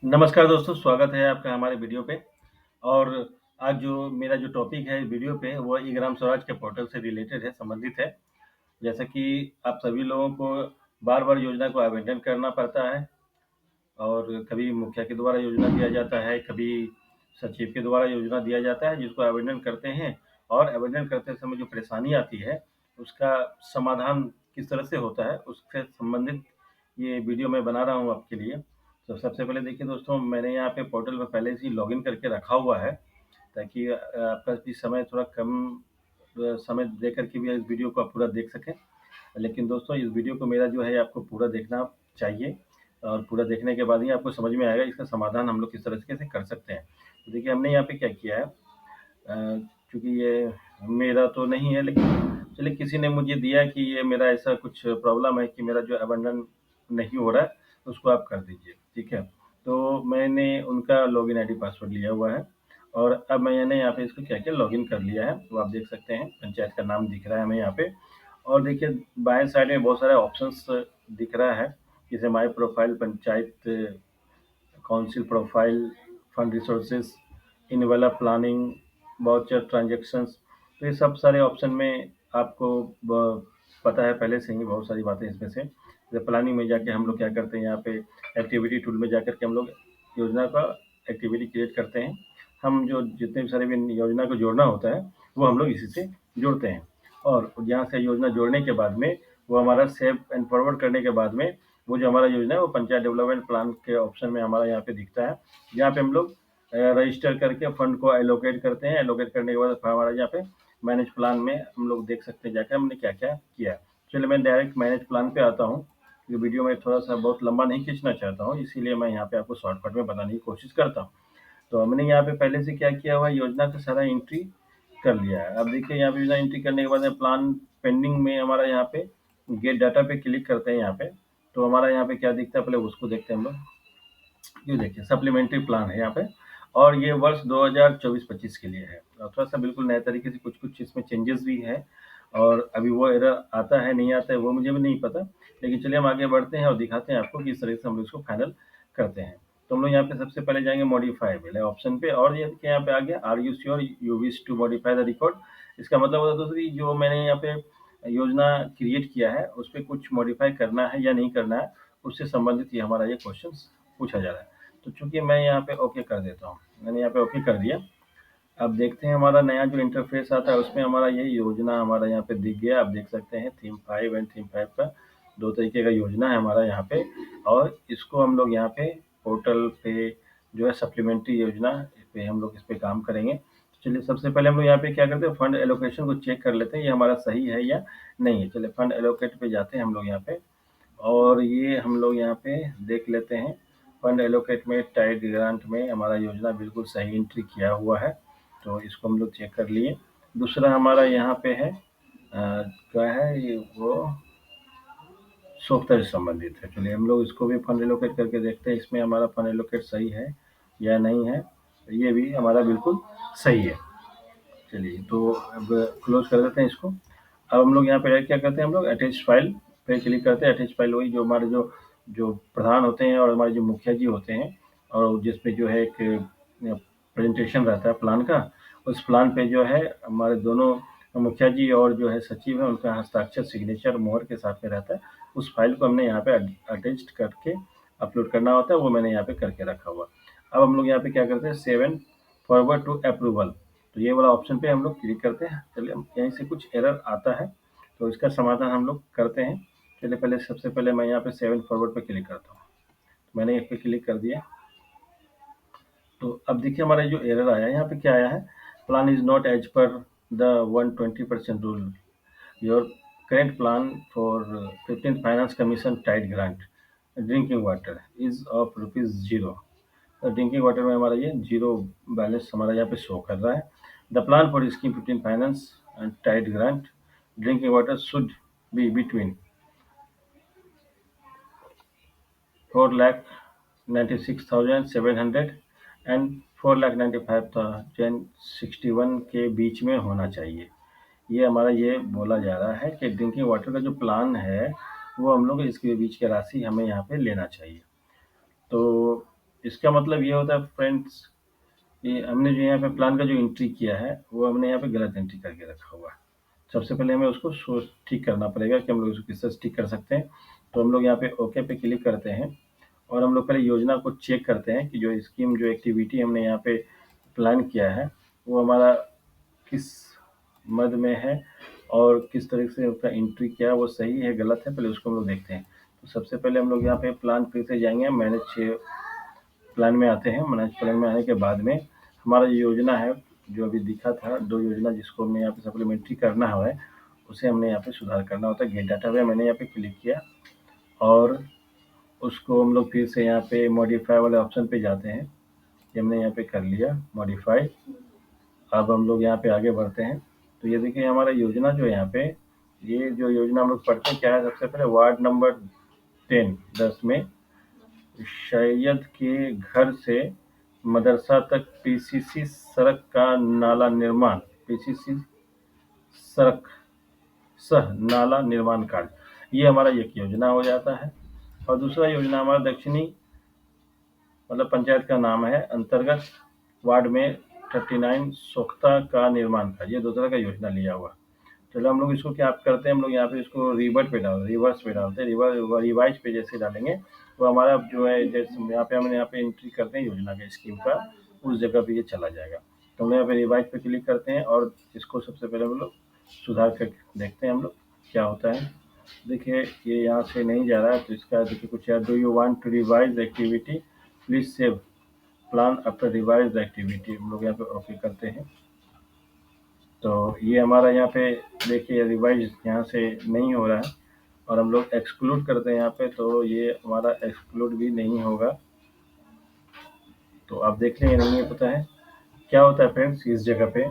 नमस्कार दोस्तों, स्वागत है आपका हमारे वीडियो पे। और आज जो मेरा जो टॉपिक है वीडियो पे वो ई ग्राम स्वराज के पोर्टल से रिलेटेड है, संबंधित है। जैसा कि आप सभी लोगों को बार-बार योजना को आवेदन करना पड़ता है और कभी मुखिया के द्वारा योजना दिया जाता है, कभी सचिव के द्वारा योजना दिया जाता है, जिसको आवेदन करते हैं और आवेदन करते समय जो परेशानी आती है, उसका समाधान किस तरह से होता है, उससे संबंधित ये वीडियो मैं बना रहा हूँ आपके लिए। तो सबसे पहले देखिए दोस्तों, मैंने यहाँ पे पोर्टल में पहले से ही लॉगिन करके रखा हुआ है, ताकि आपका भी समय थोड़ा कम समय दे कर के भी इस वीडियो को आप पूरा देख सकें। लेकिन दोस्तों, इस वीडियो को मेरा जो है आपको पूरा देखना चाहिए और पूरा देखने के बाद ही आपको समझ में आएगा इसका समाधान हम लोग किस तरीके से कर सकते हैं। तो देखिए, हमने यहाँ पे क्या किया है, चूँकि ये मेरा तो नहीं है, लेकिन चलिए किसी ने मुझे दिया कि ये मेरा ऐसा कुछ प्रॉब्लम है कि मेरा जो अबंडन नहीं हो रहा है, उसको आप कर दीजिए, ठीक है। तो मैंने उनका लॉगिन आईडी पासवर्ड लिया हुआ है और अब मैंने यहाँ पे इसको क्या किया, लॉगिन कर लिया है। तो आप देख सकते हैं पंचायत का नाम दिख रहा है हमें यहाँ पे। और देखिए बाएं साइड में बहुत सारे ऑप्शंस दिख रहा है, जैसे my profile, panchayat council profile, fund resources, इनवेला प्लानिंग, वाउचर ट्रांजैक्शंस। तो ये सब सारे ऑप्शन में आपको पता है पहले से ही बहुत सारी बातें इसमें से। जैसे प्लानिंग में जाके हम लोग क्या करते हैं, यहाँ पे एक्टिविटी टूल में जाकर के हम लोग योजना का एक्टिविटी क्रिएट करते हैं। हम जो जितने भी सारे भी योजना को जोड़ना होता है वो हम लोग इसी से जोड़ते हैं और यहाँ से योजना जोड़ने के बाद में वो हमारा सेव एंड फॉरवर्ड करने के बाद में वो जो हमारा योजना है वो पंचायत डेवलपमेंट प्लान के ऑप्शन में हमारा यहाँ पे दिखता है, जहाँ पे हम लोग रजिस्टर करके फंड को एलोकेट करते हैं। एलोकेट करने के बाद हमारा यहाँ पे मैनेज प्लान में हम लोग देख सकते हैं जाकर हमने क्या क्या किया। चलिए मैं डायरेक्ट मैनेज प्लान पे आता हूँ। ये वीडियो में थोड़ा सा बहुत लंबा नहीं खींचना चाहता हूँ, इसीलिए मैं यहाँ पे आपको शॉर्टकट में बताने की कोशिश करता हूँ। तो हमने यहाँ पे पहले से क्या किया हुआ है, योजना का सारा एंट्री कर लिया है। अब देखिए यहाँ पे योजना एंट्री करने के बाद प्लान पेंडिंग में हमारा यहाँ पे गेट डाटा पे क्लिक करते हैं यहाँ पे, तो हमारा यहाँ पे क्या दिखता है पहले उसको देखते हैं हम लोग। ये देखिए सप्लीमेंट्री प्लान है यहाँ पे और ये वर्ष 2024-25 के लिए है और थोड़ा सा बिल्कुल नए तरीके से कुछ कुछ इसमें चेंजेस भी है और अभी वो एरर आता है नहीं आता है वो मुझे भी नहीं पता। लेकिन चलिए हम आगे बढ़ते हैं और दिखाते हैं आपको किस तरह से हम लोग इसको फाइनल करते हैं। तो हम लोग यहाँ पे सबसे पहले जाएंगे मॉडिफाई वाले ऑप्शन पे और ये देखिए यहाँ पे आ गया are you sure you wish to modify the record. इसका मतलब होता है दूसरी जो मैंने यहाँ पे योजना क्रिएट किया है उस पर कुछ मॉडिफाई करना है या नहीं करना है, उससे संबंधित ये हमारा ये क्वेश्चन पूछा जा रहा है। तो चूंकि मैं यहाँ पे ओके कर देता हूँ, मैंने यहाँ पे ओके कर दिया। अब देखते हैं हमारा नया जो इंटरफेस आता है उसमें हमारा ये योजना हमारा यहाँ पे दिख गया। आप देख सकते हैं थीम 5 एंड थीम 5 का दो तरीके का योजना है हमारा यहाँ पे और इसको हम लोग यहाँ पे पोर्टल पे जो है सप्लीमेंट्री योजना इस पे हम लोग इस पे काम करेंगे। तो चलिए सबसे पहले हम लोग यहाँ पे क्या करते हैं, फंड एलोकेशन को चेक कर लेते हैं ये हमारा सही है या नहीं है। चलिए फंड एलोकेट पे जाते हैं हम लोग यहाँ पे और ये हम लोग यहाँ पे देख लेते हैं फंड एलोकेट में टाइड ग्रांट में हमारा योजना बिल्कुल सही एंट्री किया हुआ है, तो इसको हम लोग चेक कर लिए। दूसरा हमारा यहाँ पे है क्या है ये वो सॉफ्टवेयर से संबंधित है। चलिए हम लोग इसको भी फंड एलोकेट करके देखते हैं इसमें हमारा फंड एलोकेट सही है या नहीं है। ये भी हमारा बिल्कुल सही है। चलिए तो अब क्लोज कर देते हैं इसको। अब हम लोग यहाँ पे क्या करते हैं, हम लोग अटैच फाइल पे क्लिक करते हैं। अटैच फाइल वही जो हमारे जो जो प्रधान होते हैं और हमारे जो मुखिया जी होते हैं और जिसपे जो है एक प्रेजेंटेशन रहता है प्लान का, उस प्लान पे जो है हमारे दोनों मुखिया जी और जो है सचिव है उनका हस्ताक्षर सिग्नेचर मोहर के साथ में रहता है। उस फाइल को हमने यहाँ पे अटैच करके अपलोड करना होता है, वो मैंने यहाँ पे करके रखा हुआ। अब हम लोग यहाँ पे क्या करते हैं, save and forward to approval, तो ये वाला ऑप्शन पे हम लोग क्लिक करते हैं। चलिए यहीं से कुछ एरर आता है तो इसका समाधान हम लोग करते हैं। चलिए पहले सबसे पहले मैं यहाँ पे सेव एंड फॉरवर्ड पे क्लिक करता हूँ। मैंने इस पे क्लिक कर दिया। तो अब देखिए हमारा जो एरर आया है यहाँ पे क्या आया है, plan is not as per the 120% rule, your current plan for 15th finance commission tied grant drinking water is of ₹0। Drinking water में हमारा ये जीरो बैलेंस हमारा यहाँ पे शो कर रहा है। The plan for scheme 15 finance and tied grant drinking water should be between 4,96,700 and 4,95,061 के बीच में होना चाहिए। ये हमारा ये बोला जा रहा है कि ड्रिंकिंग वाटर का जो प्लान है वो हम लोग इसके बीच की राशि हमें यहाँ पे लेना चाहिए। तो इसका मतलब ये होता है फ्रेंड्स, ये हमने जो यहाँ पे प्लान का जो एंट्री किया है वो हमने यहाँ पे गलत एंट्री करके रखा हुआ है। सबसे पहले हमें उसको ठीक करना पड़ेगा कि हम लोग उसको किस तरह ठीक कर सकते हैं। तो हम लोग यहाँ पे ओके पे क्लिक करते हैं और हम लोग पहले योजना को चेक करते हैं कि जो स्कीम जो एक्टिविटी हमने यहाँ पे प्लान किया है वो हमारा किस मद में है और किस तरह से उसका एंट्री किया है, वो सही है गलत है, पहले उसको हम लोग देखते हैं। तो सबसे पहले हम लोग यहाँ पे प्लान फिर से जाएंगे, मैनेज प्लान में आते हैं। मैनेज प्लान में आने के बाद में हमारा जो योजना है जो अभी दिखा था 2 योजना जिसको हमने यहाँ पे सप्लीमेंट्री करना है उसे हमने यहाँ पे सुधार करना होता है। गेट डाटा पे मैंने यहाँ पे क्लिक किया और उसको हम लोग फिर से यहाँ पे मॉडिफाई वाले ऑप्शन पे जाते हैं। ये हमने यहाँ पे कर लिया मॉडिफाई। अब हम लोग यहाँ पे आगे बढ़ते हैं। तो ये देखिए हमारा योजना जो है यहाँ पे, ये जो योजना हम लोग पढ़ते हैं क्या है, सबसे पहले वार्ड नंबर 10 में सैयद के घर से मदरसा तक पीसीसी सड़क का नाला निर्माण, पीसीसी सड़क सह नाला निर्माण कार्य, ये हमारा एक योजना हो जाता है। और दूसरा योजना हमारा दक्षिणी मतलब पंचायत का नाम है अंतर्गत वार्ड में 39 सोख्ता का निर्माण कार्य, ये दूसरा का योजना लिया हुआ। चलो हम लोग इसको क्या करते हैं, हम लोग यहाँ पे इसको रिवर्स पे डालते हैं। रिवाइज पे जैसे डालेंगे तो हमारा जो है जैसे यहाँ पे एंट्री करते हैं योजना के स्कीम का, उस जगह पे ये चला जाएगा। तो हम यहाँ पे रिवाइज पे क्लिक करते हैं और इसको सबसे पहले हम लोग सुधार कर देखते हैं हम लोग क्या होता है। देखिए ये यहाँ से नहीं जा रहा है, तो इसका देखिए कुछ यार, do you want to revise activity please save plan after revise activity, हम लोग यहाँ पे ओके करते हैं। तो ये हमारा यहाँ पे देखिए रिवाइज यहाँ से नहीं हो रहा है और हम लोग एक्सक्लूड करते हैं यहाँ पे, तो ये हमारा एक्सक्लूड भी नहीं होगा। तो आप देख लेंगे, नहीं है पता है क्या होता है फ्रेंड्स। इस जगह पे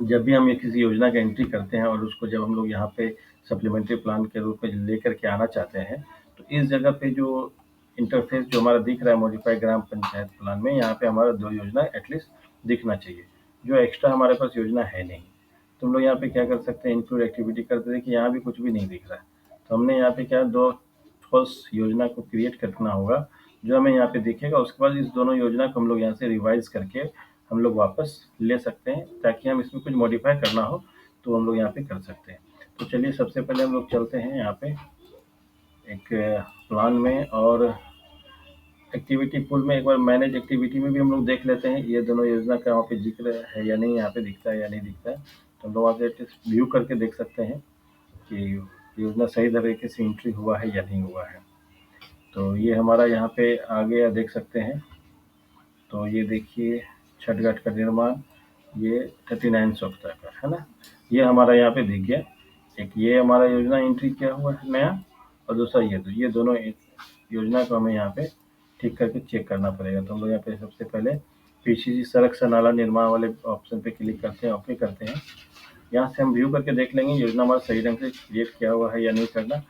जब भी हम ये किसी योजना का एंट्री करते हैं और उसको जब हम लोग यहाँ पे सप्लीमेंट्री प्लान के रूप में लेकर के आना चाहते हैं, तो इस जगह पे जो इंटरफेस जो हमारा दिख रहा है मॉडिफाई ग्राम पंचायत प्लान में, यहाँ पे हमारा 2 योजना एटलीस्ट दिखना चाहिए, जो एक्स्ट्रा हमारे पास योजना है नहीं। तो हम लोग यहाँ पे क्या कर सकते हैं, इंक्लूड एक्टिविटी करते हैं कि यहाँ भी कुछ भी नहीं दिख रहा है। तो हमने यहाँ पे क्या 2 ठोस योजना को क्रिएट करना होगा जो हमें यहाँ पे दिखेगा। उसके बाद इस दोनों योजना को हम लोग यहाँ से रिवाइज करके हम लोग वापस ले सकते हैं, ताकि हम इसमें कुछ मॉडिफाई करना हो तो हम लोग यहाँ पे कर सकते हैं। तो चलिए सबसे पहले हम लोग चलते हैं यहाँ पे एक प्लान में और एक्टिविटी पूल में, एक बार मैनेज एक्टिविटी में भी हम लोग देख लेते हैं ये दोनों योजना का वहाँ पे जिक्र है या नहीं, यहाँ पे दिखता है या नहीं दिखता है। तो हम लोग वहाँ से व्यू करके देख सकते हैं कि योजना सही तरीके से एंट्री हुआ है या नहीं हुआ है। तो ये हमारा यहाँ पे आ गया देख सकते हैं। तो ये देखिए छठ घाट का निर्माण, ये 39 सोख्ता का है ना, ये हमारा यहाँ पे दिख गया। एक ये हमारा योजना एंट्री किया हुआ है नया, और दूसरा ये दोनों योजना को हमें यहाँ पे ठीक करके चेक करना पड़ेगा। तो हम लोग यहाँ पे सबसे पहले पीसीसी सड़क से नाला निर्माण वाले ऑप्शन पे क्लिक करते हैं, ओके करते हैं। यहाँ से हम व्यू करके देख लेंगे योजना हमारा सही ढंग से क्रिएट किया हुआ है या नहीं करना,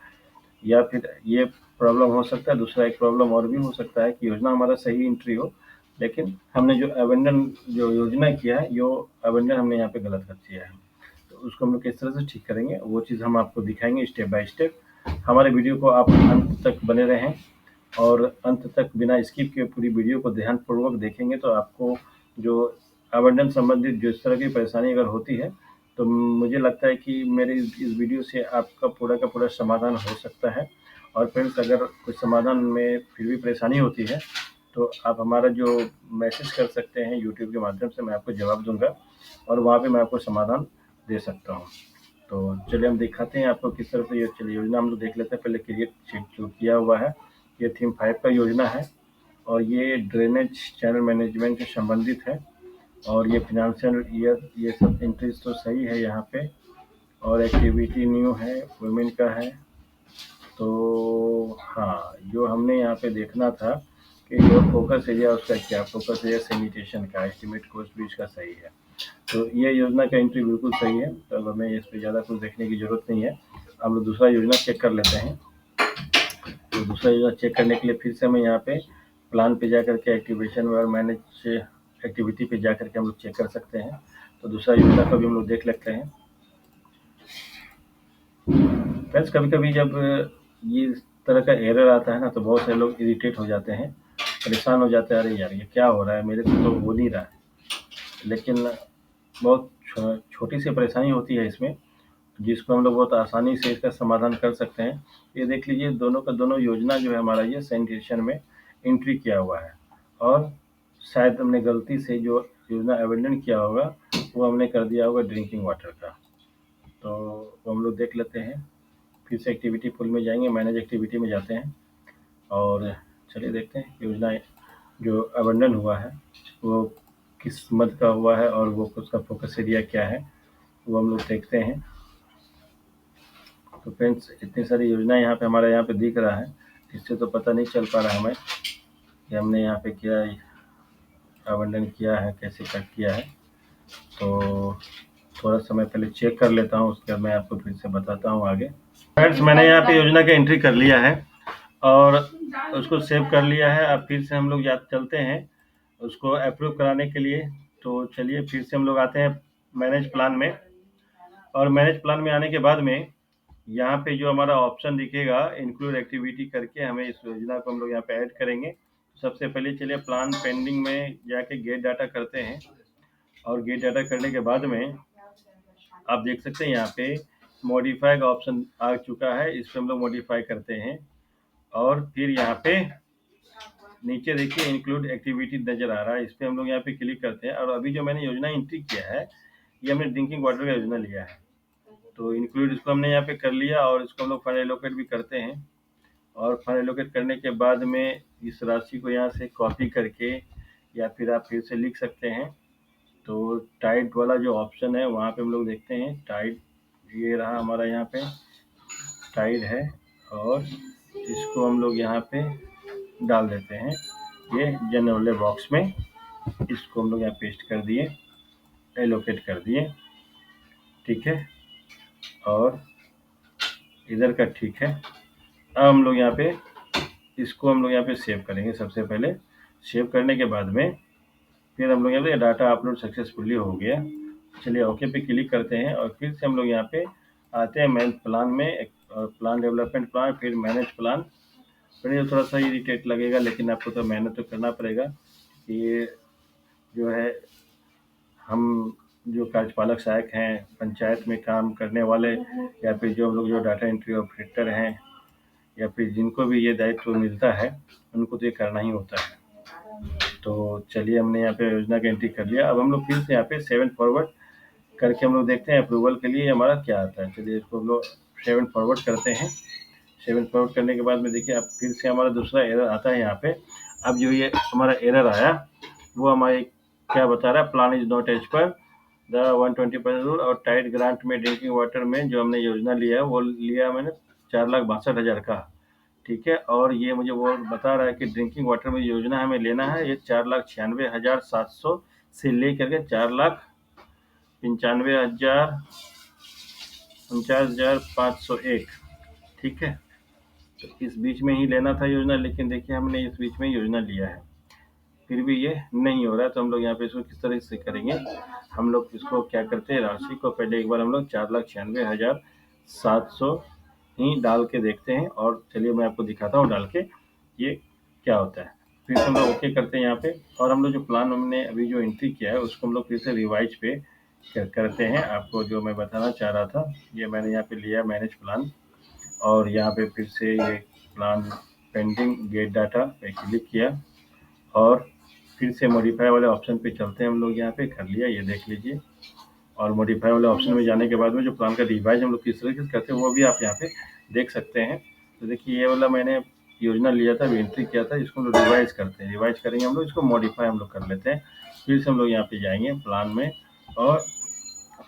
या फिर ये प्रॉब्लम हो सकता है। दूसरा एक प्रॉब्लम और भी हो सकता है कि योजना हमारा सही एंट्री हो, लेकिन हमने जो अबेंडन जो योजना किया है, यो अबेंडन हमने यहाँ पे गलत कर दिया है। तो उसको हम लोग किस तरह से ठीक करेंगे वो चीज़ हम आपको दिखाएंगे स्टेप बाय स्टेप। हमारे वीडियो को आप अंत तक बने रहें और अंत तक बिना स्किप के पूरी वीडियो को ध्यानपूर्वक देखेंगे तो आपको जो आवंटन संबंधित जो इस तरह की परेशानी अगर होती है, तो मुझे लगता है कि मेरे इस वीडियो से आपका पूरा का पूरा समाधान हो सकता है। और फ्रेंड्स अगर कुछ समाधान में फिर भी परेशानी होती है तो आप हमारा जो मैसेज कर सकते हैं यूट्यूब के माध्यम से, मैं आपको जवाब दूंगा और वहाँ पे मैं आपको समाधान दे सकता हूँ। तो चलिए हम दिखाते हैं आपको किस तरह से ये चलिए योजना हम लोग देख लेते हैं। पहले क्रिएट जो किया हुआ है ये थीम 5 का योजना है और ये ड्रेनेज चैनल मैनेजमेंट से संबंधित है और ये फिनेंशियल ईयर ये सब एंट्रीज तो सही है यहाँ पे, और एक्टिविटी न्यू है, वुमेन का है। तो हाँ, जो हमने यहाँ पे देखना था कि जो फोकस एरिया उसका क्या, फोकस एरिया सैनिटेशन का, एस्टिमेट कॉस्ट भी इसका सही है। तो ये योजना का एंट्री बिल्कुल सही है, तो अब हमें इस पर ज़्यादा कुछ देखने की ज़रूरत नहीं है। हम लोग दूसरा योजना चेक कर लेते हैं। तो दूसरा योजना चेक करने के लिए फिर से हमें यहाँ पे प्लान पे जा करके एक्टिवेशन और मैनेज एक्टिविटी पे जा करके हम लोग चेक कर सकते हैं। तो दूसरा योजना का भी हम लोग देख लेते हैं। फ्रेंड्स कभी कभी जब ये तरह का एरर आता है ना, तो बहुत सारे लोग इरिटेट हो जाते हैं परेशान हो जाते हैं, अरे यार ये क्या हो रहा है, मेरे से तो हो नहीं रहा है। लेकिन बहुत छोटी सी परेशानी होती है इसमें, जिसको हम लोग बहुत आसानी से इसका समाधान कर सकते हैं। ये देख लीजिए, दोनों का दोनों योजना जो है हमारा, ये सैनिटेशन में एंट्री किया हुआ है, और शायद हमने गलती से जो योजना अबेंडन किया होगा वो हमने कर दिया होगा ड्रिंकिंग वाटर का। तो वो हम लोग देख लेते हैं, फिर से एक्टिविटी पुल में जाएंगे, मैनेज एक्टिविटी में जाते हैं, और चलिए देखते हैं योजना जो अबेंडन हुआ है वो किस मद का हुआ है, और वो उसका फोकस एरिया क्या है वो हम लोग देखते हैं। तो फ्रेंड्स, इतनी सारी योजना यहाँ पे हमारे यहाँ पे दिख रहा है, इससे तो पता नहीं चल पा रहा हमें कि हमने यहाँ पे क्या आवंटन किया है, कैसे कट किया है। तो थोड़ा समय पहले चेक कर लेता हूँ, उसके बाद मैं आपको फिर से बताता हूँ आगे। फ्रेंड्स, मैंने यहाँ पे योजना का एंट्री कर लिया है और उसको सेव कर लिया है। अब फिर से हम लोग चलते हैं उसको अप्रूव कराने के लिए। तो चलिए फिर से हम लोग आते हैं मैनेज प्लान में, और मैनेज प्लान में आने के बाद में यहाँ पे जो हमारा ऑप्शन दिखेगा इंक्लूड एक्टिविटी करके, हमें इस योजना को हम लोग यहाँ पे ऐड करेंगे। सबसे पहले चलिए प्लान पेंडिंग में जाके गेट डाटा करते हैं, और गेट डाटा करने के बाद में आप देख सकते हैं यहाँ पे मॉडिफाई का ऑप्शन आ चुका है, इस पर हम लोग मॉडिफाई करते हैं। और फिर यहाँ पे नीचे देखिए इंक्लूड एक्टिविटी नजर आ रहा है, इस पर हम लोग यहाँ पे क्लिक करते हैं। और अभी जो मैंने योजना एंट्री किया है ये हमने ड्रिंकिंग वाटर का योजना लिया है, तो इंक्लूड इसको हमने यहाँ पे कर लिया, और इसको हम लोग फंड एलोकेट भी करते हैं। और फंड एलोकेट करने के बाद में इस राशि को यहाँ से कॉपी करके, या फिर आप फिर से लिख सकते हैं। तो टाइट वाला जो ऑप्शन है वहाँ पे हम लोग देखते हैं, टाइट ये रहा हमारा, यहाँ पे टाइट है, और इसको हम लोग यहाँ पे डाल देते हैं ये जनरल बॉक्स में। इसको हम लोग यहाँ पेस्ट कर दिए, एलोकेट कर दिए, ठीक है, और इधर का ठीक है। अब हम लोग यहाँ पे इसको हम लोग यहाँ पे सेव करेंगे। सबसे पहले सेव करने के बाद में फिर हम लोग यहाँ पे डाटा अपलोड सक्सेसफुली हो गया। चलिए ओके पे क्लिक करते हैं, और फिर से हम लोग यहाँ पे आते हैं मैनेज प्लान में, प्लान डेवलपमेंट प्लान, फिर मैनेज प्लान। फिर थोड़ा सा इरिटेट लगेगा, लेकिन आपको तो मेहनत तो करना पड़ेगा। ये जो है हम जो कार्यपालक सहायक हैं, पंचायत में काम करने वाले, या फिर जो हम लोग जो डाटा एंट्री ऑपरेटर हैं, या फिर जिनको भी ये दायित्व मिलता है उनको तो ये करना ही होता है। तो चलिए हमने यहाँ पे योजना का एंट्री कर लिया। अब हम लोग फिर से यहाँ पे 7 फॉरवर्ड करके हम लोग देखते हैं अप्रूवल के लिए हमारा क्या आता है। चलिए इसको हम लोग 7 फॉरवर्ड करते हैं। 7 फॉरवर्ड करने के बाद में देखिए अब फिर से हमारा दूसरा एरर आता है यहाँ पे। अब जो ये हमारा एरर आया वो हमारे क्या बता रहा है, plan is not as per the 120% rule. और टाइट ग्रांट में ड्रिंकिंग वाटर में जो हमने योजना लिया है वो लिया मैंने 4,62,000 का, ठीक है। और ये मुझे वो बता रहा है कि ड्रिंकिंग वाटर में योजना हमें लेना है ये 4,96,700 से लेकर के 4,95,49,501, ठीक है। तो इस बीच में ही लेना था योजना, लेकिन देखिए हमने इस बीच में योजना लिया है, फिर भी ये नहीं हो रहा है। तो हम लोग यहाँ पे इसको किस तरह से करेंगे, हम लोग इसको क्या करते हैं, राशि को पहले एक बार हम लोग 4,96,700 ही डाल के देखते हैं। और चलिए मैं आपको दिखाता हूँ डाल के ये क्या होता है। फिर हम लोग ओके करते हैं यहाँ पे, और हम लोग जो प्लान हमने अभी जो एंट्री किया है उसको हम लोग फिर से रिवाइज पे करते हैं। आपको जो मैं बताना चाह रहा था ये मैंने यहाँ पे लिया मैनेज प्लान, और यहाँ पे फिर से ये प्लान पेंडिंग गेट डाटा पे क्लिक किया, और फिर से मॉडिफाई वाले ऑप्शन पे चलते हैं हम लोग। यहाँ पे कर लिया, ये देख लीजिए। और मॉडिफाई वाले ऑप्शन में जाने के बाद में जो प्लान का रिवाइज हम लोग किस तरीके से करते हैं वो भी आप यहाँ पे देख सकते हैं। तो देखिए ये वाला मैंने योजना लिया था, एंट्री किया था, इसको हम लोग रिवाइज करते हैं। रिवाइज करेंगे हम लोग, इसको मॉडिफाई हम लोग कर लेते हैं। फिर से हम लोग यहाँ पे जाएंगे प्लान में, और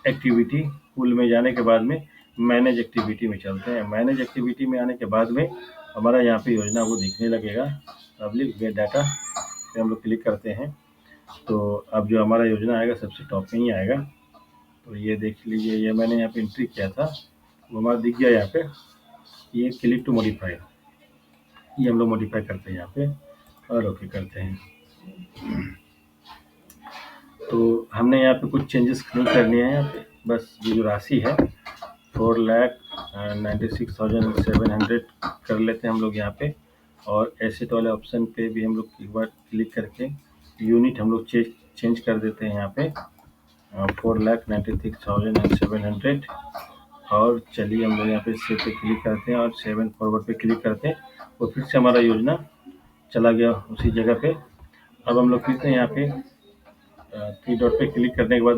एक्टिविटी पुल में जाने के बाद में मैनेज एक्टिविटी में चलते हैं। मैनेज एक्टिविटी में आने के बाद में हमारा यहाँ पे योजना वो दिखने लगेगा, पब्लिक गेट डाटा पे हम लोग क्लिक करते हैं। तो अब जो हमारा योजना आएगा सबसे टॉप में ही आएगा। तो ये देख लीजिए, ये मैंने यहाँ पे एंट्री किया था वो हमारा दिख गया यहाँ पे। ये क्लिक टू मॉडिफाई, ये हम लोग मॉडिफाई करते हैं यहाँ पे, और ओके करते हैं। तो हमने यहाँ पे कुछ चेंजेस नहीं करने हैं यहाँ पे, बस ये जो राशि है 4,96,700 कर लेते हैं हम लोग यहाँ पे। और एसेट वाले ऑप्शन पे भी हम लोग एक बार क्लिक करके यूनिट हम लोग चेंज कर देते हैं यहाँ पे 4,96,700। और चलिए हम लोग यहाँ पे सेव पे क्लिक करते हैं और 7 फॉरवर्ड पे क्लिक करते हैं, वो फिर से हमारा योजना चला गया उसी जगह पे। अब हम लोग फिर से यहाँ पे 3 डॉट पे क्लिक करने के बाद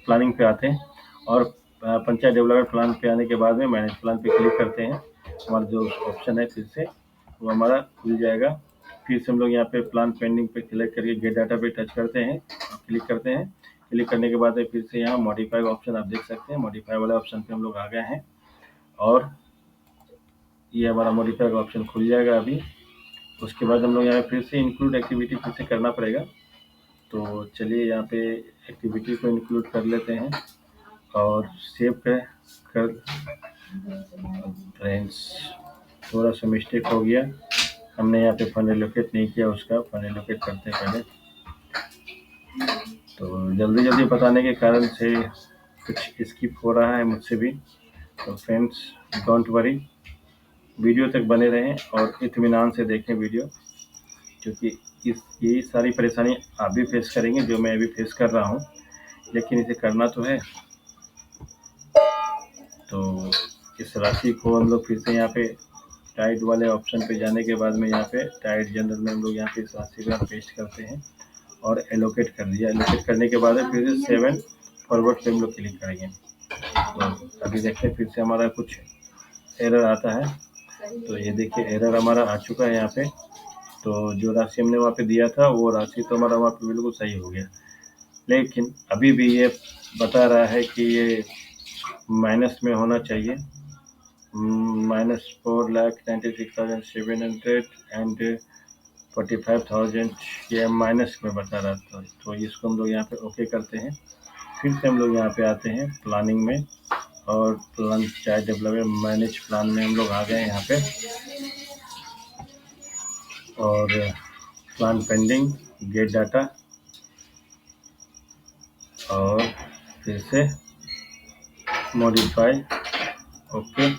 प्लानिंग पे आते हैं और पंचायत डेवलपमेंट प्लान पे आने के बाद में मैनेज प्लान पे क्लिक करते हैं। हमारा जो ऑप्शन है फिर से वो हमारा खुल जाएगा। फिर से हम लोग यहाँ पे प्लान पेंडिंग पे क्लिक करके गेट डाटा पे टच करते हैं, क्लिक करते हैं। क्लिक करने के बाद फिर से यहाँ मॉडिफाई ऑप्शन आप देख सकते हैं, मॉडिफाई वाले ऑप्शन पे हम लोग आ गए हैं और ये हमारा मॉडिफाई का ऑप्शन खुल जाएगा अभी। उसके बाद हम लोग यहाँ फिर से इंक्लूड एक्टिविटी फिर से करना पड़ेगा। तो चलिए यहाँ पे एक्टिविटी को इंक्लूड कर लेते हैं और सेव कर फ्रेंड्स, थोड़ा सा मिस्टेक हो गया, हमने यहाँ पे फंड एलोकेट नहीं किया, उसका फंड एलोकेट करते हैं पहले। तो जल्दी जल्दी बताने के कारण से कुछ स्किप हो रहा है मुझसे भी। तो फ्रेंड्स डोंट वरी, वीडियो तक बने रहें और इत्मीनान से देखें वीडियो, क्योंकि यही सारी परेशानी आप भी फेस करेंगे जो मैं अभी फेस कर रहा हूँ, लेकिन इसे करना तो है। तो इस राशि को हम लोग फिर से यहाँ पे टाइड वाले ऑप्शन पे जाने के बाद में यहाँ पे टाइड जनरल में हम लोग यहाँ पे इस राशि को पेस्ट करते हैं और एलोकेट कर दिया। एलोकेट करने के बाद फिर से 7 फॉरवर्ड पे हम लोग क्लिक करेंगे। तो अभी देखते हैं फिर से हमारा कुछ एरर आता है। तो ये देखिए एरर हमारा आ चुका है यहाँ पे। तो जो राशि हमने वहाँ पे दिया था वो राशि तो हमारा वहाँ पे बिल्कुल सही हो गया, लेकिन अभी भी ये बता रहा है कि ये माइनस में होना चाहिए, -4,96,700 एंड 45,000 ये माइनस में बता रहा था। तो इसको हम लोग यहाँ पे ओके करते हैं। फिर से हम लोग यहाँ पे आते हैं प्लानिंग में और plan chart development manage plan में हम लोग आ गए यहाँ पे और प्लान पेंडिंग गेट डाटा और फिर से मॉडिफाई ओके।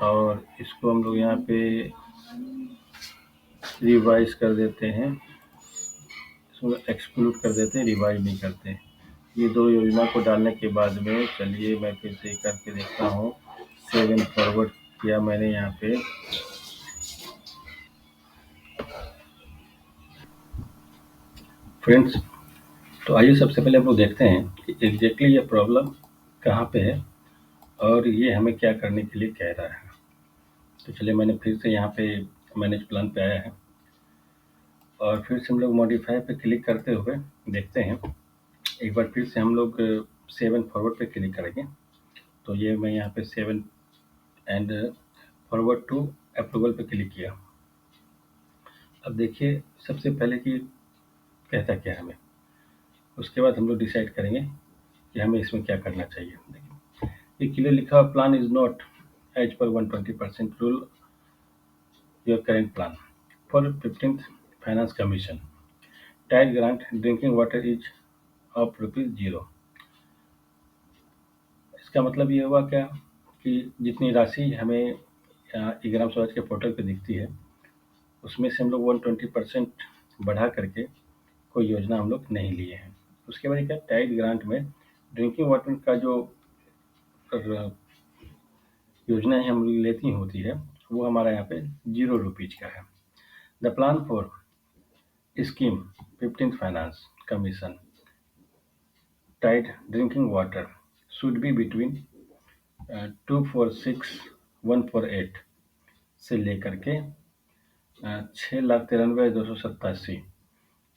और इसको हम लोग यहाँ पे रिवाइज कर देते हैं, इसको एक्सक्लूड कर देते हैं, रिवाइज नहीं करते। ये दो योजना को डालने के बाद में चलिए मैं फिर से करके देखता हूँ। 7 फॉरवर्ड किया मैंने यहाँ पे। फ्रेंड्स तो आइए सबसे पहले हम लोग देखते हैं कि एग्जैक्टली ये प्रॉब्लम कहाँ पे है और ये हमें क्या करने के लिए कह रहा है। तो चलिए मैंने फिर से यहाँ पे मैनेज प्लान पे आया है और फिर से हम लोग मॉडिफाई पे क्लिक करते हुए देखते हैं। एक बार फिर से हम लोग 7 फॉरवर्ड पे क्लिक करेंगे। तो ये मैं यहाँ पे 7 एंड फॉरवर्ड टू अप्रूवल पे क्लिक किया। अब देखिए सबसे पहले कि कहता क्या है हमें, उसके बाद हम लोग डिसाइड करेंगे कि हमें इसमें क्या करना चाहिए। देखिए ये क्लियर लिखा हुआ plan is not as per 120% rule your current plan for 15th finance commission tied grant drinking water is of ₹0। इसका मतलब ये हुआ क्या कि जितनी राशि हमें ई ग्राम स्वराज के पोर्टल पे दिखती है उसमें से हम लोग 120% बढ़ा करके कोई योजना हम लोग नहीं लिए हैं। उसके बाद क्या टाइड ग्रांट में ड्रिंकिंग वाटर का जो योजना हम लोग लेती होती है वो हमारा यहाँ पे ₹0 का है। The plan for scheme 15th finance commission tied drinking water should be between 246,148 से लेकर के 6,93,287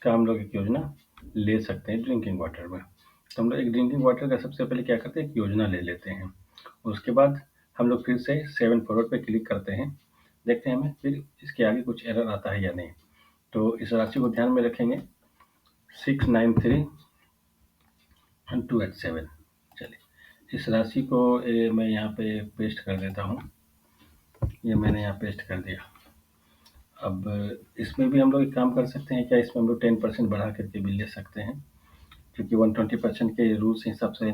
का हम लोग एक योजना ले सकते हैं ड्रिंकिंग वाटर में। तो हम लोग एक ड्रिंकिंग वाटर का सबसे पहले क्या करते हैं, एक योजना ले लेते हैं। उसके बाद हम लोग फिर से 7 फॉरवर्ड पे क्लिक करते हैं, देखते हैं हमें फिर इसके आगे कुछ एरर आता है या नहीं। तो इस राशि को ध्यान में रखेंगे 693,287। चलिए इस राशि को मैं यहाँ पे पेस्ट कर देता हूँ, ये मैंने यहाँ पेस्ट कर दिया। अब इसमें भी हम लोग एक काम कर सकते हैं, क्या इसमें हम लोग 10% बढ़ा करके भी ले सकते हैं, क्योंकि 120% के रूल्स के हिसाब से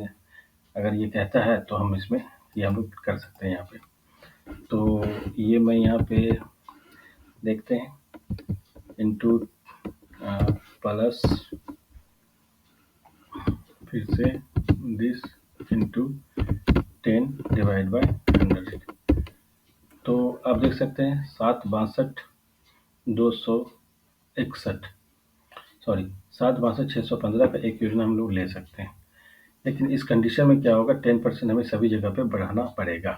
अगर ये कहता है तो हम इसमें ये हम लोग कर सकते हैं यहाँ पे। तो ये मैं यहाँ पे देखते हैं इंटू प्लस फिर से दिस इंटू 10 डिवाइड बाय 100। तो आप देख सकते हैं 76261 सॉरी 762,615 का एक योजना हम लोग ले सकते हैं। लेकिन इस कंडीशन में क्या होगा, 10% हमें सभी जगह पे बढ़ाना पड़ेगा।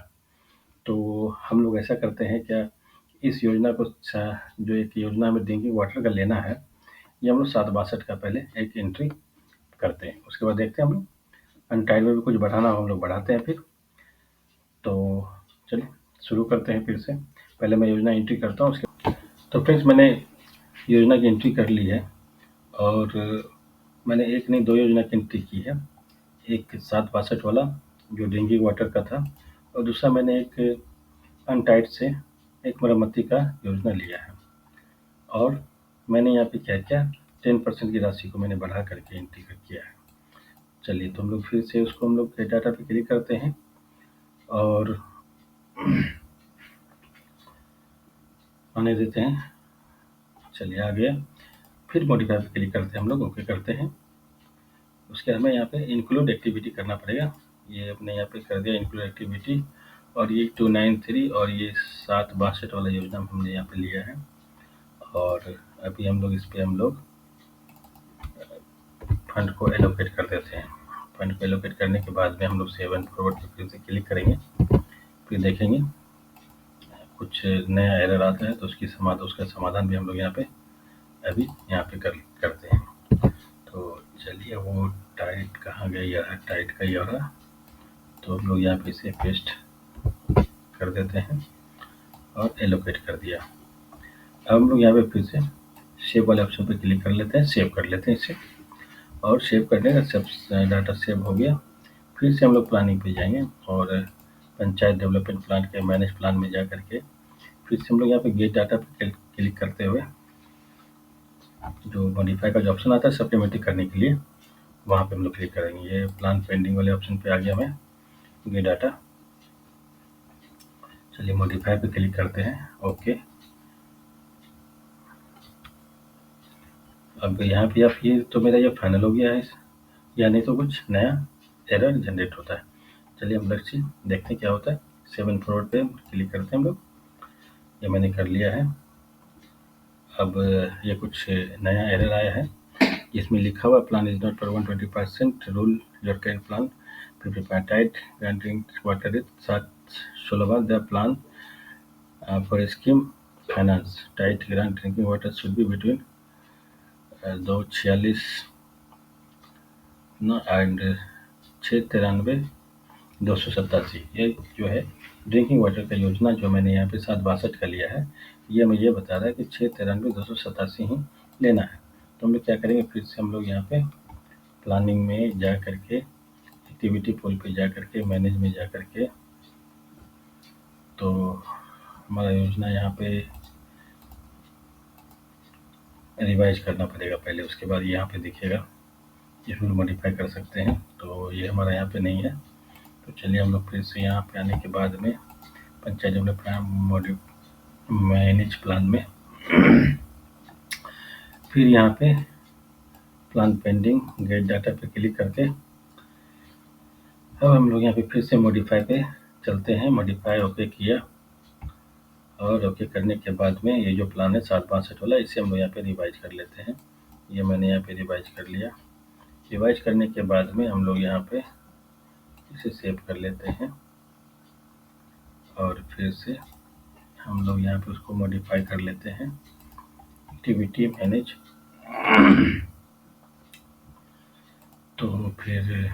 तो हम लोग ऐसा करते हैं, क्या इस योजना को जो एक योजना में ड्रिंकिंग वाटर का लेना है, ये हम लोग 762 का पहले एक एंट्री करते हैं। उसके बाद देखते हैं हम लोग अनटाइड में भी कुछ बढ़ाना हो हम लोग बढ़ाते हैं फिर। तो चलिए शुरू करते हैं फिर से। पहले मैं योजना एंट्री करता हूँ उसके। तो फ्रेंड्स मैंने योजना की एंट्री कर ली है और मैंने एक नहीं 2 योजना की एंट्री की है। एक 762 वाला जो ड्रिंकिंग वाटर का था और दूसरा मैंने एक अनटाइड से एक मरम्मती का योजना लिया है। और मैंने यहाँ पे क्या किया, 10% की राशि को मैंने बढ़ा करके एंट्री किया है। चलिए तो हम लोग फिर से उसको हम लोग डाटा पे क्लिक करते हैं और आने देते हैं। चलिए आ गया। फिर मॉडिफाई पे क्लिक करते हैं हम लोग, ओके करते हैं। उसके हमें यहाँ पे इंक्लूड एक्टिविटी करना पड़ेगा। ये अपने यहाँ पे कर दिया इंक्लूड एक्टिविटी और ये 293 और ये 762 वाला योजना हमने यहाँ पे लिया है। और अभी हम लोग इस पर हम लोग फंड को एलोकेट कर देते हैं। फंड को एलोकेट करने के बाद में हम लोग सेव एंड फॉरवर्ड पे फिर से क्लिक करेंगे। फिर देखेंगे कुछ नया एरर आता है तो उसका समाधान भी हम लोग यहाँ पे अभी यहाँ पे करते हैं। तो चलिए वो टाइट कहाँ गया है, टाइट का ये रहा। तो हम लोग यहाँ पे इसे पेस्ट कर देते हैं और एलोकेट कर दिया। अब हम लोग यहाँ पे फिर से सेव वाले ऑप्शन पे क्लिक कर लेते हैं, सेव कर लेते हैं इसे। और सेव करने का सब डाटा सेव हो गया। फिर से हम लोग प्लानिंग पे जाएंगे और पंचायत डेवलपमेंट प्लान के मैनेज प्लान में जा करके फिर से हम लोग यहाँ पे गेट डाटा पे क्लिक करते हुए जो मॉडिफाई का जो ऑप्शन आता है सप्लीमेंट्री करने के लिए वहाँ पे हम लोग क्लिक करेंगे। ये प्लान पेंडिंग वाले ऑप्शन पे आ गया मैं गेट डाटा। चलिए मॉडिफाई पे क्लिक करते हैं, ओके। अब यहाँ पे आप ये तो मेरा ये फाइनल हो गया है, या नहीं तो कुछ नया एरर जनरेट होता है। चलिए हम देखते हैं क्या होता है। 7 फॉरवर्ड पे क्लिक करते हैं हम लोग, ये मैंने कर लिया है। अब ये कुछ नया एरर आया है, इसमें लिखा हुआ plan is not for 120% rule your current plan 55 tight granting water is 716 the plan for scheme finance tight grant drinking water should be between 246 and 693 287। ये जो है ड्रिंकिंग वाटर का योजना जो मैंने यहाँ पे 762 का लिया है, ये मुझे बता रहा है कि 693 287 ही लेना है। तो हम लोग क्या करेंगे, फिर से हम लोग यहाँ पे प्लानिंग में जा करके एक्टिविटी पोल पे जा करके मैनेज में जा करके तो हमारा योजना यहाँ पे रिवाइज करना पड़ेगा पहले। उसके बाद यहाँ पे दिखेगा इसमें मॉडिफाई कर सकते हैं। तो ये हमारा यहाँ पे नहीं है। तो चलिए हम लोग फिर से यहाँ पे आने के बाद में पंचायत डेवलपमेंट मैनेज प्लान में फिर यहाँ पे प्लान पेंडिंग गेट डाटा पे क्लिक करके अब हम लोग यहाँ पे फिर से मॉडिफाई पे चलते हैं। मॉडिफाई ओके किया और ओके करने के बाद में ये जो प्लान है 762 वाला, इसे हम लोग यहाँ पे रिवाइज कर लेते हैं। ये मैंने यहाँ पे रिवाइज कर लिया। रिवाइज करने के बाद में हम लोग यहाँ पे इसे सेव कर लेते हैं और फिर से हम लोग यहाँ पे उसको मॉडिफाई कर लेते हैं एक्टिविटी मैनेज। तो फिर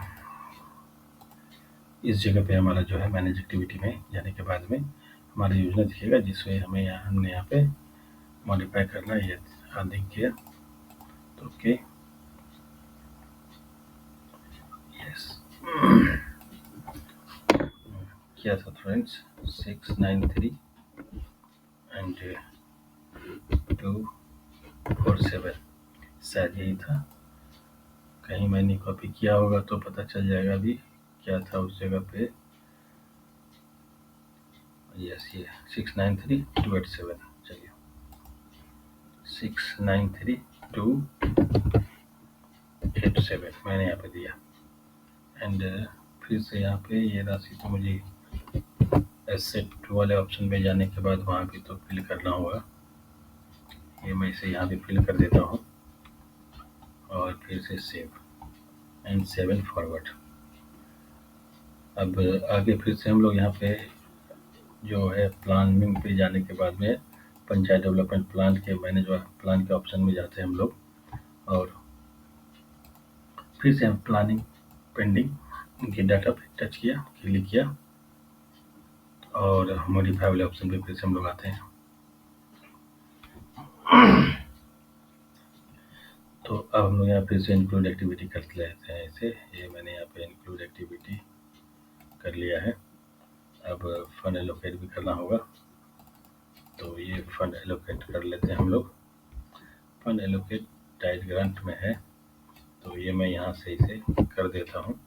इस जगह पे हमारा जो है मैनेज एक्टिविटी में जाने के बाद में हमारा योजना दिखेगा जिसमें हमने यहाँ पे मॉडिफाई करना है। ये आदि किया तो ओके यस किया था फ्रेंड्स 693 एंड 247 शायद यही था। कहीं मैंने कॉपी किया होगा तो पता चल जाएगा अभी क्या था उस जगह पे, यस ये 693287, चलिए 693287 मैंने यहाँ पे दिया। एंड फिर से यहाँ पे ये राशि तो मुझे एसेट वाले ऑप्शन में जाने के बाद वहाँ भी तो फिल करना होगा। ये मैं इसे यहाँ पे फिल कर देता हूँ और फिर से सेव एंड 7 फॉरवर्ड। अब आगे फिर से हम लोग यहाँ पे जो है प्लानिंग पे जाने के बाद में पंचायत डेवलपमेंट प्लान के मैनेज प्लान के ऑप्शन में जाते हैं हम लोग, और फिर से हम प्लानिंग पेंडिंग के डाटा पे टच किया, क्लिक किया और मॉडिफाई वाले ऑप्शन पे फिर से हम लोग आते हैं। तो अब हम लोग यहाँ फिर से इंक्लूड एक्टिविटी कर लेते हैं इसे। ये मैंने यहाँ पे इंक्लूड एक्टिविटी कर लिया है। अब फंड एलोकेट भी करना होगा, तो ये फंड एलोकेट कर लेते हैं हम लोग। फंड एलोकेट डाइट ग्रांट में है, तो ये मैं यहाँ से इसे कर देता हूँ।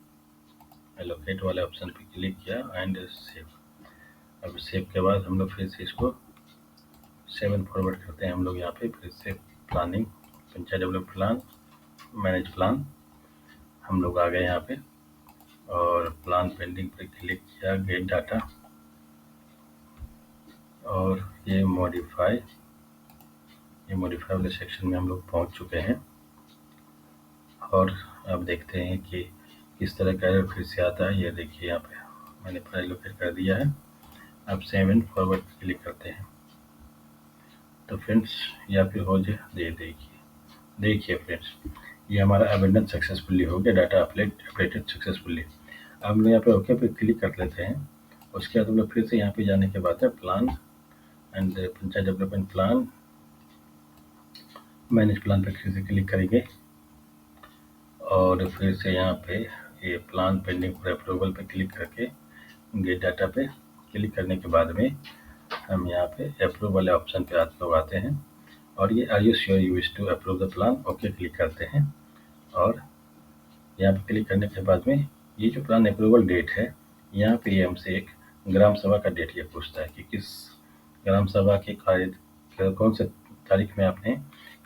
एलोकेट वाले ऑप्शन पे क्लिक किया एंड सेव। अब सेव के बाद हम लोग फिर से इसको 7 फॉरवर्ड करते हैं हम लोग यहाँ पे। फिर से planning panchayat develop plan manage plan हम लोग आ गए यहाँ पे और प्लान पेंडिंग पे क्लिक किया, गेट डाटा और ये मॉडिफाई वाले सेक्शन में हम लोग पहुँच चुके हैं। और अब देखते हैं कि किस तरह का एरर फिर से आता है। ये देखिए यहाँ पे मैंने फाइल लोकेट कर दिया है। अब 7 फॉरवर्ड क्लिक करते हैं तो फ्रेंड्स या फिर हो जाए, देखिए फ्रेंड्स ये हमारा अबेंडन सक्सेसफुली हो गया, डाटा अपडेटेड सक्सेसफुली। अब हम लोग यहाँ पे ओके पे क्लिक कर लेते हैं। उसके बाद हम लोग फिर से यहाँ पे जाने के बाद है plan and panchayat development plan manage plan पे फिर से क्लिक करेंगे और फिर से यहाँ पे ये प्लान पेंडिंग फॉर अप्रूवल पे क्लिक करके गेट डाटा पे क्लिक करने के बाद में हम यहाँ पे अप्रूव वाले ऑप्शन पे आप लोग आते हैं और ये are you sure you wish to approve the plan, okay click करते हैं। और यहाँ पे क्लिक करने के बाद में ये जो प्लान अप्रूवल डेट है, यहाँ पे हमसे एक ग्राम सभा का डेट ये पूछता है कि किस ग्राम सभा के कौन से तारीख में आपने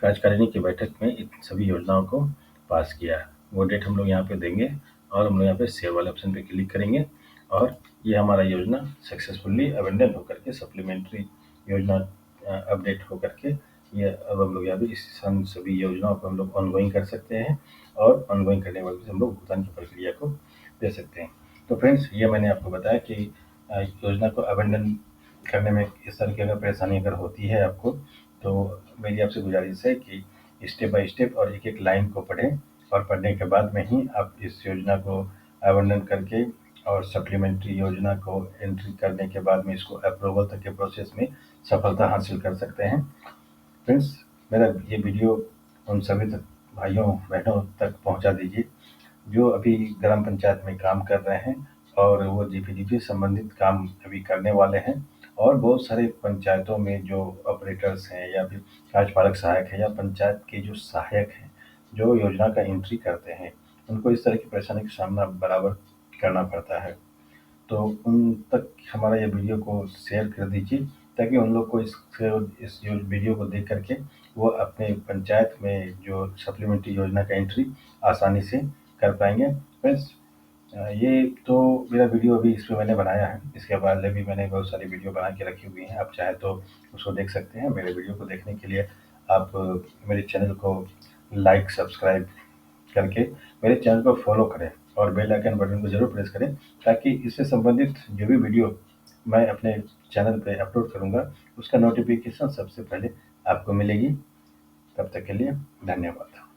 कार्यकारिणी की बैठक में इन सभी योजनाओं को पास किया। वो डेट हम लोग यहाँ पे देंगे और हम लोग यहाँ पे सेव वाले ऑप्शन पे क्लिक करेंगे और ये हमारा योजना सक्सेसफुली अबेंडन होकर के सप्लीमेंट्री योजना अपडेट होकर के ये अब हम लोग यहाँ पे इस सभी योजनाओं को हम लोग ऑनगोइंग कर सकते हैं और ऑनगोइंग करने के बाद हम लोग भुगतान की प्रक्रिया को दे सकते हैं। तो फ्रेंड्स ये मैंने आपको बताया कि योजना को अबेंडन करने में इस तरह की अगर परेशानी अगर होती है आपको, तो मेरी आपसे गुजारिश है कि स्टेप बाय स्टेप और एक एक लाइन को पढ़ें और पढ़ने के बाद में ही आप इस योजना को अबेंडन करके और सप्लीमेंट्री योजना को एंट्री करने के बाद में इसको अप्रूवल तक के प्रोसेस में सफलता हासिल कर सकते हैं। फ्रेंड्स मेरा ये वीडियो उन सभी भाइयों बहनों तक पहुंचा दीजिए जो अभी ग्राम पंचायत में काम कर रहे हैं और वो जीपीडीपी संबंधित काम अभी करने वाले हैं, और बहुत सारे पंचायतों में जो ऑपरेटर्स हैं या फिर कार्यपालक सहायक है या पंचायत के जो सहायक हैं जो योजना का एंट्री करते हैं, उनको इस तरह की परेशानी का सामना बराबर करना पड़ता है। तो उन तक हमारा ये वीडियो को शेयर कर दीजिए ताकि उन लोग को इस जो वीडियो को देख करके वो अपने पंचायत में जो सप्लीमेंट्री योजना का एंट्री आसानी से कर पाएंगे। फ्रेंड्स ये तो मेरा वीडियो अभी इस पर मैंने बनाया है, इसके बाद भी मैंने बहुत सारी वीडियो बना के रखी हुई हैं, आप चाहे तो उसको देख सकते हैं। मेरे वीडियो को देखने के लिए आप मेरे चैनल को लाइक सब्सक्राइब करके मेरे चैनल को फॉलो करें और बेल आइकन बटन को जरूर प्रेस करें ताकि इससे संबंधित जो भी वीडियो मैं अपने चैनल पे अपलोड करूँगा उसका नोटिफिकेशन सबसे पहले आपको मिलेगी। तब तक के लिए धन्यवाद।